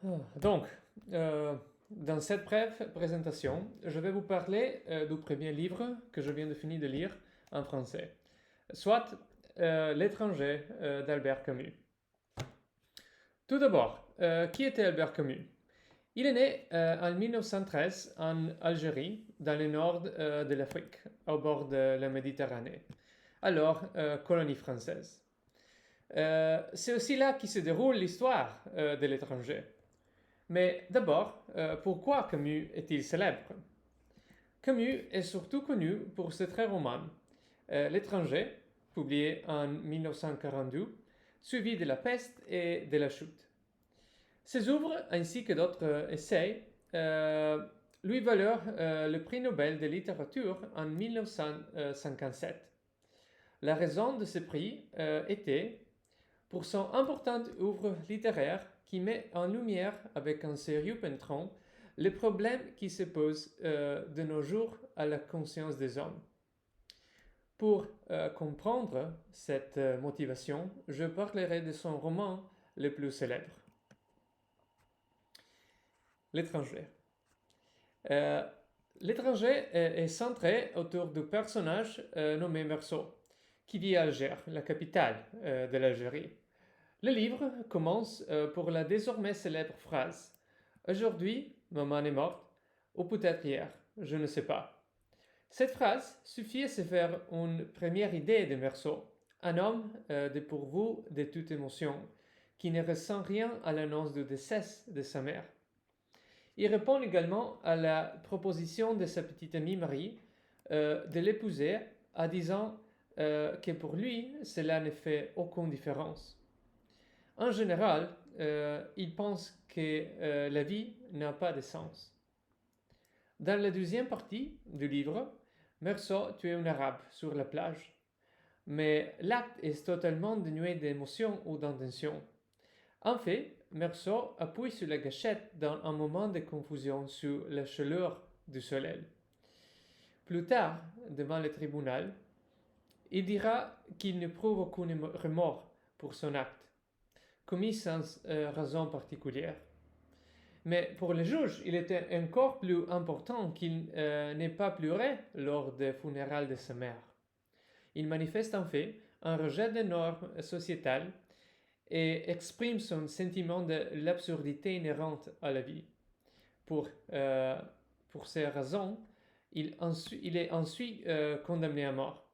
Donc, dans cette brève présentation, je vais vous parler du premier livre que je viens de finir de lire en français, soit L'étranger d'Albert Camus. Tout d'abord, qui était Albert Camus? Il est né en 1913 en Algérie, dans le nord de l'Afrique, au bord de la Méditerranée, alors colonie française. C'est aussi là que se déroule l'histoire de l'étranger. Mais d'abord, pourquoi Camus est-il célèbre? Camus est surtout connu pour ses traits romans L'étranger, publié en 1942, suivi de La peste et de La chute. Ses œuvres, ainsi que d'autres essais, lui valurent le prix Nobel de littérature en 1957. La raison de ce prix était pour son importante œuvre littéraire qui met en lumière avec un sérieux pénétrant les problèmes qui se posent de nos jours à la conscience des hommes. Pour comprendre cette motivation, je parlerai de son roman le plus célèbre, L'étranger. Euh, L'étranger est centré autour du personnage nommé Meursault, qui vit à Alger, la capitale de l'Algérie. Le livre commence pour la désormais célèbre phrase Aujourd'hui, maman est morte, ou peut-être hier, je ne sais pas. Cette phrase suffit à se faire une première idée de Meursault, un homme dépourvu de toute émotion, qui ne ressent rien à l'annonce du décès de sa mère. Il répond également à la proposition de sa petite amie Marie de l'épouser en disant que pour lui, cela ne fait aucune différence. En général, il pense que la vie n'a pas de sens. Dans la deuxième partie du livre, Meursault tue un arabe sur la plage, mais l'acte est totalement dénué d'émotion ou d'intention. En fait, Meursault appuie sur la gâchette dans un moment de confusion sur la chaleur du soleil. Plus tard, devant le tribunal, il dira qu'il n'éprouve aucun remords pour son acte, commis sans raison particulière. Mais pour le juge, il était encore plus important qu'il n'ait pas pleuré lors des funérailles de sa mère. Il manifeste en fait un rejet des normes sociétales et exprime son sentiment de l'absurdité inhérente à la vie. Pour ces raisons, il est ensuite condamné à mort,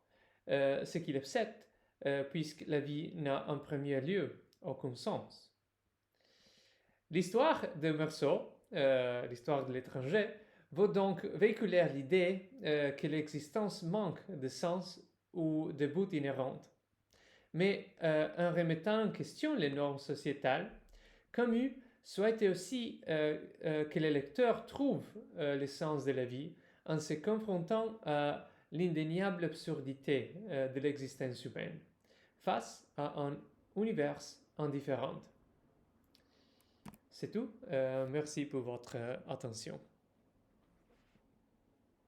ce qu'il accepte puisque la vie n'a en premier lieu aucun sens. L'histoire de Meursault, l'histoire de l'étranger, veut donc véhiculer l'idée que l'existence manque de sens ou de but inhérent. Mais en remettant en question les normes sociétales, Camus souhaitait aussi que le lecteur trouve le sens de la vie en se confrontant à l'indéniable absurdité de l'existence humaine face à un univers indifférent. C'est tout. Merci pour votre attention.